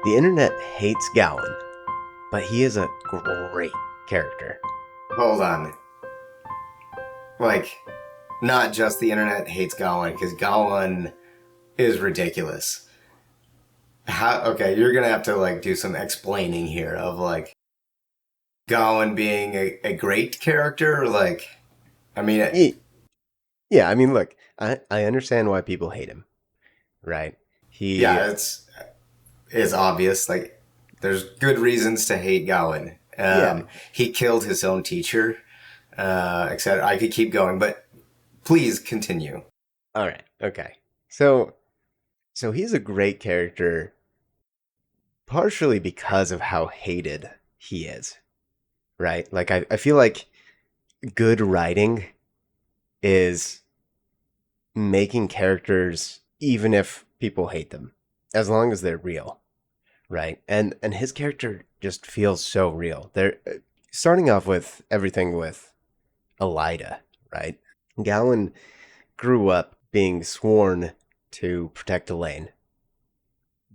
The internet hates Gawyn, but he is a great character. Hold on. Like, not just the internet hates Gawyn, because Gawyn is ridiculous. Okay, you're gonna have to, do some explaining here of, Gawyn being a great character, Yeah, I mean, look, I understand why people hate him, right? yeah, it's obvious, there's good reasons to hate Gawyn. Yeah. He killed his own teacher, etc. I could keep going, but please continue. All right, okay. So he's a great character partially because of how hated he is, right? Like, I feel like good writing is making characters, even if people hate them, as long as they're real, right? And his character just feels so real. They're starting off with everything with Elaida, right? Gawyn grew up being sworn to protect Elayne.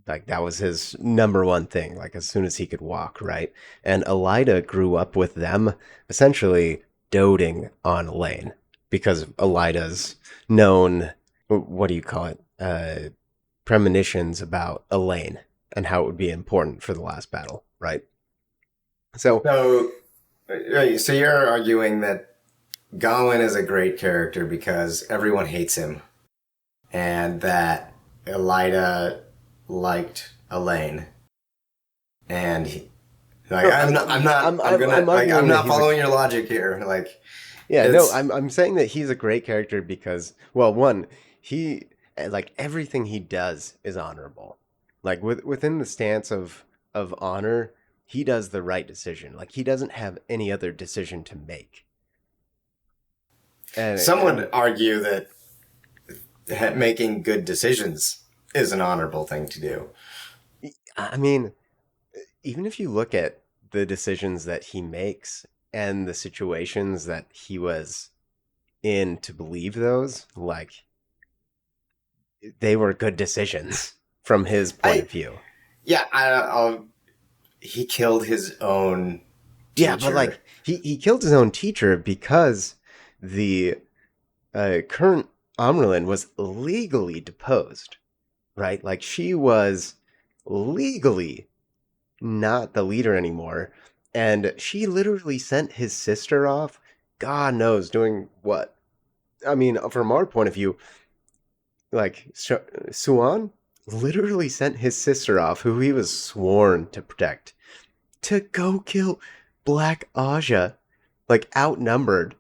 Like, that was his number one thing, like, as soon as he could walk, right? And Elaida grew up with them essentially doting on Elayne because Elaida's known, what do you call it? Premonitions about Elayne and how it would be important for the last battle, right? So So you're arguing that Gawyn is a great character because everyone hates him, and that Elaida liked Elayne, and I'm not following your logic here. I'm saying that he's a great character because, well, one, he, like, everything he does is honorable. Like, within the stance of honor, he does the right decision. Like, he doesn't have any other decision to make. And some would argue that making good decisions is an honorable thing to do. I mean, even if you look at the decisions that he makes and the situations that he was in to believe those, like, they were good decisions from his point of view. Yeah, he killed his own teacher. Yeah, but, like, he killed his own teacher because the current Amyrlin was legally deposed, right? Like, she was legally not the leader anymore, and she literally sent his sister off, God knows doing what. I mean, from our point of view, like, Siuan literally sent his sister off, who he was sworn to protect, to go kill Black Aja, like, outnumbered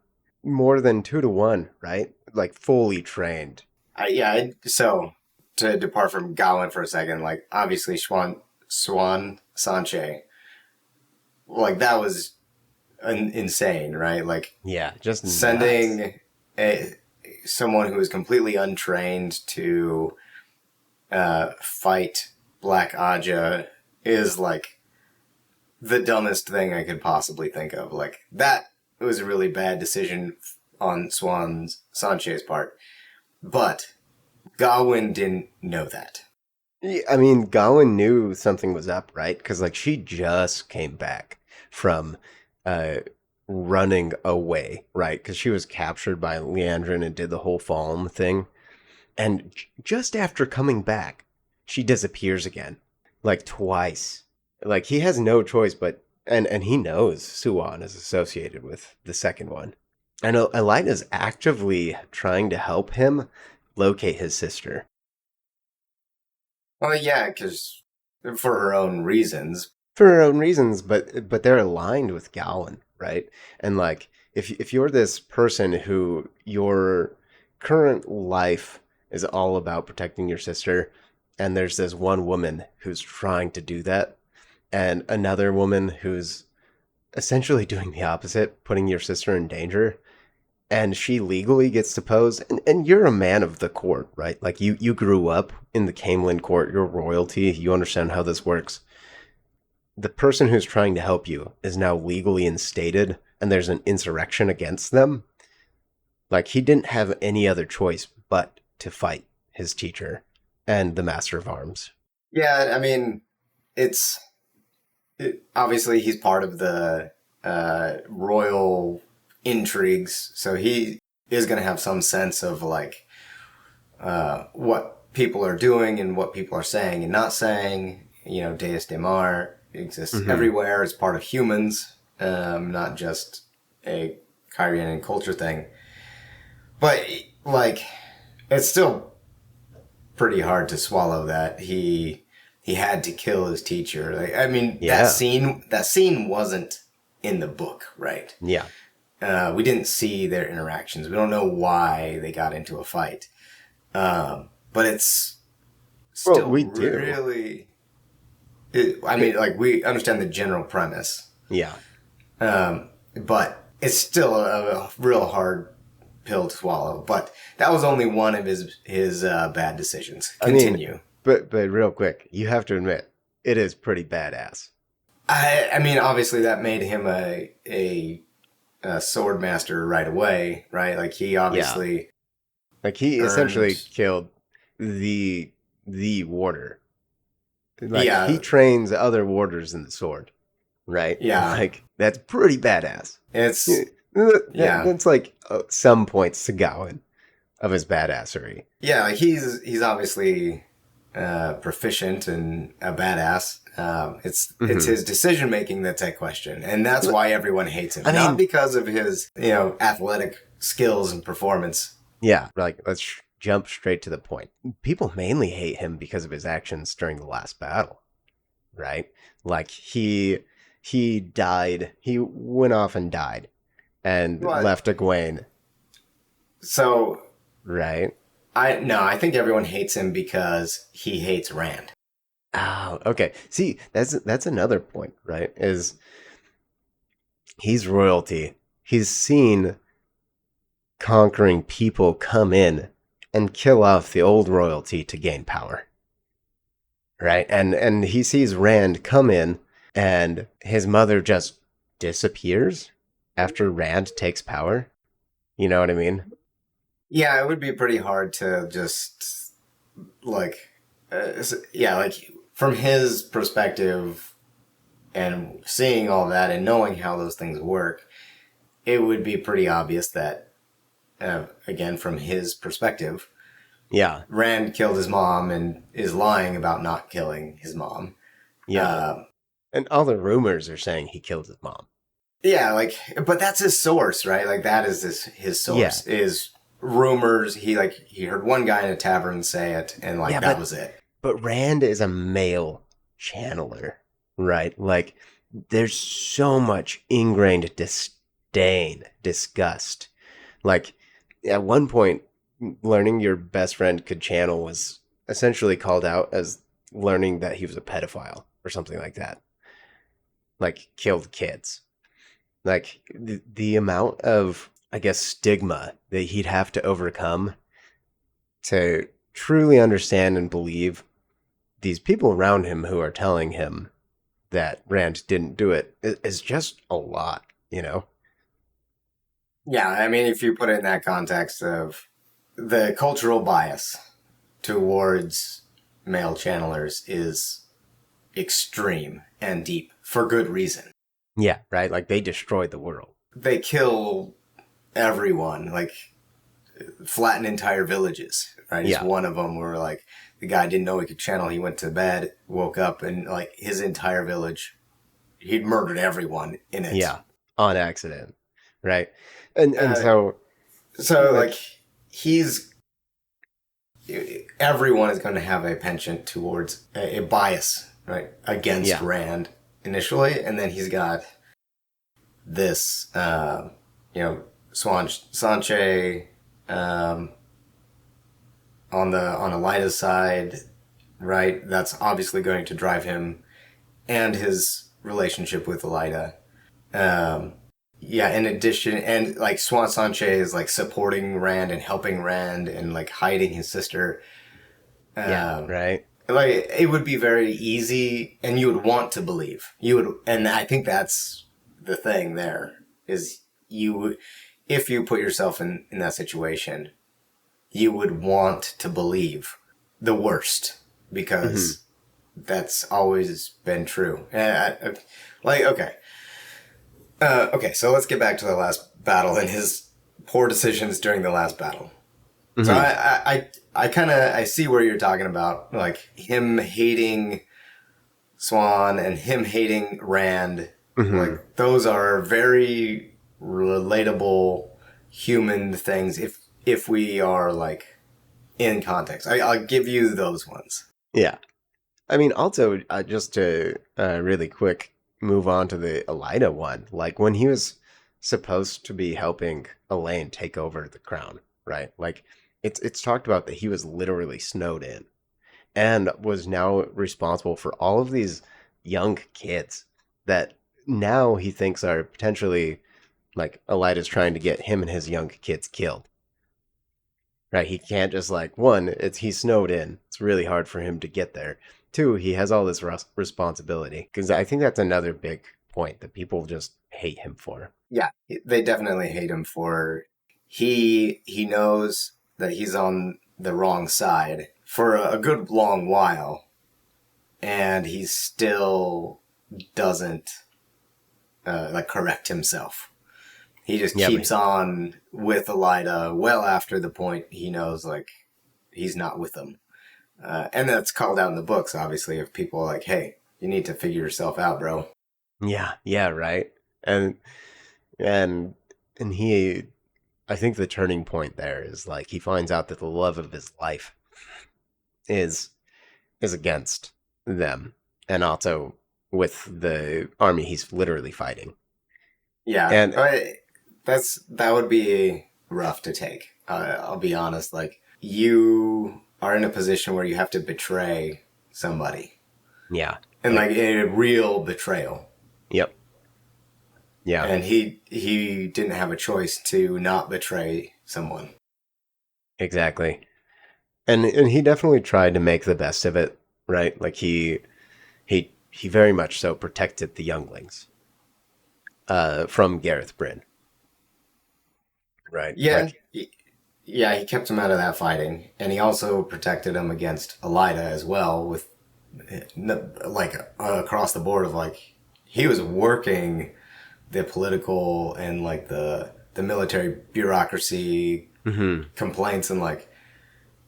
more than 2-1, right? Like, fully trained. So to depart from Gawyn for a second, obviously Siuan Sanche, that was insane, right? Yeah, just sending someone who is completely untrained to fight Black Aja is the dumbest thing I could possibly think of. That was a really bad decision on Siuan Sanche's part, but Gawyn didn't know that. Yeah, I mean, Gawyn knew something was up, right? Because, like, she just came back from uh, running away, right? Because she was captured by Leandrin and did the whole Falm thing. And just after coming back, she disappears again, like, twice. Like, he has no choice but, and he knows Siuan is associated with the second one. And Elaida's actively trying to help him locate his sister. Well, yeah, because for her own reasons. For her own reasons, but they're aligned with Gawyn, right? And, like, if you're this person who your current life is all about protecting your sister, and there's this one woman who's trying to do that, and another woman who's essentially doing the opposite, putting your sister in danger, and she legally gets deposed, and you're a man of the court, right? Like, you grew up in the Camelin court, you're royalty, you understand how this works. The person who's trying to help you is now legally instated, and there's an insurrection against them. Like, he didn't have any other choice but to fight his teacher and the Master of Arms. Yeah, I mean, it's obviously he's part of the royal intrigues, so he is going to have some sense of like what people are doing and what people are saying and not saying. You know, Deus de Mar exists Hmm. everywhere as part of humans, not just a Kyrian culture thing. But like, it's still pretty hard to swallow that he had to kill his teacher. Like, I mean, Yeah. that scene wasn't in the book, right? Yeah. We didn't see their interactions. We don't know why they got into a fight. But it's Well, still we do. really. I mean, like we understand the general premise, Yeah. but it's still a real hard pill to swallow. But that was only one of his bad decisions. I mean, Continue. but real quick, you have to admit, it is pretty badass. I mean, obviously that made him a sword master right away, right? Like he Yeah. obviously Like he essentially earned. killed the the warder. Like he Yeah, trains other warders in the sword, right? yeah. Like that's pretty badass. Yeah, It's yeah, that's like some points to Gawyn of his badassery. yeah. Like he's obviously proficient and a badass. It's Hmm. his decision making that's at question, and that's why everyone hates him. I Not mean, because of his athletic skills and performance. yeah, like let's jump straight to the point. People mainly hate him because of his actions during the last battle, right? Like he died. He went off and died and But left Egwene, so right? I think everyone hates him because he hates Rand. Oh, okay. See, that's another point, right? Is he's royalty. He's seen conquering people come in and kill off the old royalty to gain power, right? And he sees Rand come in and his mother just disappears after Rand takes power. You know what I mean? Yeah, it would be pretty hard to just like, yeah, like from his perspective and seeing all that and knowing how those things work, it would be pretty obvious that, again, from his perspective, Yeah. Rand killed his mom and is lying about not killing his mom. Yeah. Uh, And all the rumors are saying he killed his mom. yeah, like, but that's his source, right? Like that is his Yeah. source is rumors. He heard one guy in a tavern say it, and like Yeah, that was it. but Rand is a male channeler, right? Like there's so much ingrained disdain, disgust. Like at one point, learning your best friend could channel was essentially called out as learning that he was a pedophile or something like that. Like killed kids. Like the amount of, I guess, stigma that he'd have to overcome to truly understand and believe these people around him who are telling him that Rand didn't do it is just a lot, you know? Yeah, I mean, if you put it in that context of the cultural bias towards male channelers is extreme and deep for good reason. Yeah, right? Like they destroyed the world. They kill everyone, like flatten entire villages, right? It's Yeah, one of them where like the guy didn't know he could channel. He went to bed, woke up, and like his entire village, he'd murdered everyone in it. yeah, on accident, right? And Uh, so so like like he's everyone is going to have a penchant towards a bias, right, against yeah, Rand initially, and then he's got this, Siuan Sanche um, on Elaida's side, right? That's obviously going to drive him and his relationship with Elaida. Um, yeah, in addition, and like Siuan Sanche is like supporting Rand and helping Rand and like hiding his sister. yeah, Um, right? like it would be very easy, and you would want to believe. You would, and I think that's the thing. There is you, if you put yourself in that situation, you would want to believe the worst Hmm. because that's always been true. Like, okay, so let's get back to the last battle and his poor decisions during the last battle. So Hmm. I kind of I see where you're talking about, like him hating Swan and him hating Rand. Hmm. Like those are very relatable human things if we are like in context. I'll give you those ones. Yeah. I mean, also, just to really quick move on to the Elaida one, like when he was supposed to be helping Elayne take over the crown, right? Like it's talked about that he was literally snowed in and was now responsible for all of these young kids that now he thinks are potentially like Elaida's trying to get him and his young kids killed. Right, he can't just like one, it's he's snowed in. It's really hard for him to get there. Two, he has all this responsibility because I think that's another big point that people just hate him for. Yeah, they definitely hate him for he knows that he's on the wrong side for a good long while, and he still doesn't like correct himself. He just Yeah, keeps on with Elaida well after the point he knows like he's not with them, and that's called out in the books. Obviously, if people are like, "Hey, you need to figure yourself out, bro." yeah, right. And and and he, I think the turning point there is like he finds out that the love of his life is is against them, and also with the army he's literally fighting. Yeah, And that would be rough to take. I'll be honest. Like you are in a position where you have to betray somebody, yeah, and like like a real betrayal. yep, yeah. And he didn't have a choice to not betray someone. Exactly. And he definitely tried to make the best of it, right? Like he very much so protected the younglings from Gareth Bryn, right? Yeah, Like yeah, he kept him out of that fighting, and he also protected him against Elaida as well. With like across the board of like he was working the political and like the military bureaucracy mhm. complaints and like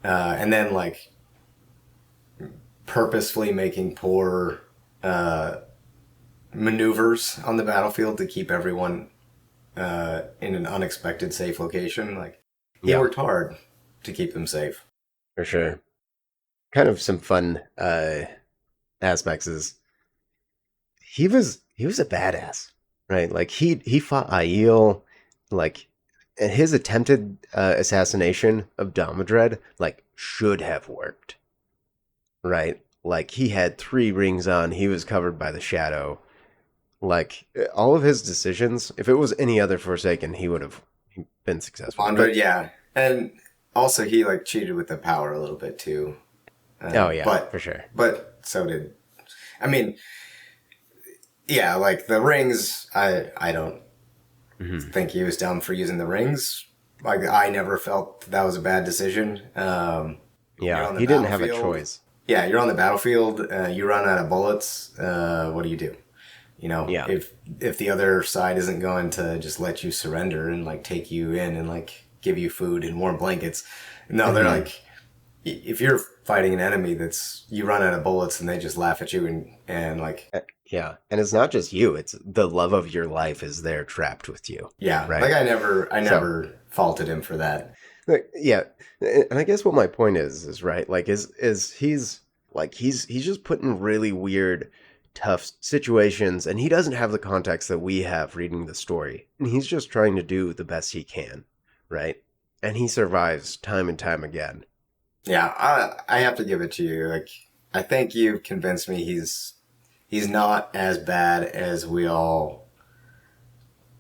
and then like purposefully making poor maneuvers on the battlefield to keep everyone in an unexpected safe location. Like he Yeah, worked hard to keep them safe. for sure. Kind of some fun aspects is he was a badass, right? Like he fought Aiel, like and his attempted assassination of Domodred like should have worked, right? Like he had three rings on, he was covered by the shadow. Like all of his decisions, if it was any other Forsaken, he would have been successful. Andre, But yeah, and also he like cheated with the power a little bit too. oh yeah, for But sure. so did I mean yeah, like the rings. I don't Hmm. think he was dumb for using the rings. Like I never felt that was a bad decision. You're Yeah, on the he didn't have a battlefield. choice. Yeah, you're on the battlefield. You run out of bullets. What do you do? You know, Yeah. if the other side isn't going to just let you surrender and like take you in and like give you food and warm blankets, no, they're Hmm. like if you're fighting an enemy that's you run out of bullets and they just laugh at you and like Yeah, and it's not just you; it's the love of your life is there trapped with you, yeah, like right? I So never faulted him for that. like, yeah, and I guess what my point is right, like is he's like he's just put in really weird, tough situations, and he doesn't have the context that we have reading the story, and he's just trying to do the best he can, right? And he survives time and time again. Yeah, I have to give it to you. Like I think you've convinced me he's not as bad as we all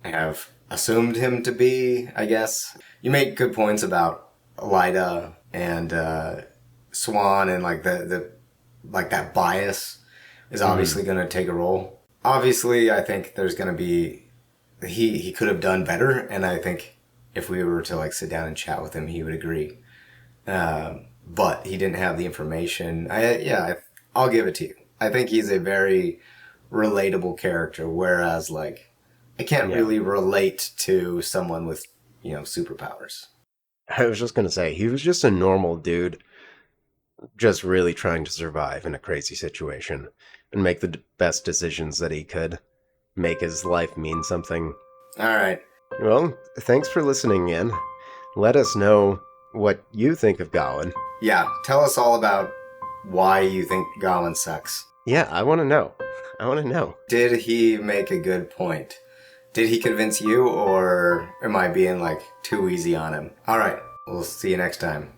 have assumed him to be, I guess. You make good points about Elaida and Swan and like the like that bias is Hmm. obviously going to take a role. Obviously, I think there's going to be he could have done better, and I think if we were to like sit down and chat with him, he would agree. But he didn't have the information. I'll give it to you. I think he's a very relatable character, whereas, like, I can't Yeah. really relate to someone with, superpowers. I was just going to say, he was just a normal dude, just really trying to survive in a crazy situation and make the best decisions that he could, make his life mean something. All right. Well, thanks for listening in. Let us know what you think of Gawyn. Yeah, tell us all about why you think Gawyn sucks. Yeah, I want to know. I want to know. Did he make a good point? Did he convince you, or am I being, like, too easy on him? All right, we'll see you next time.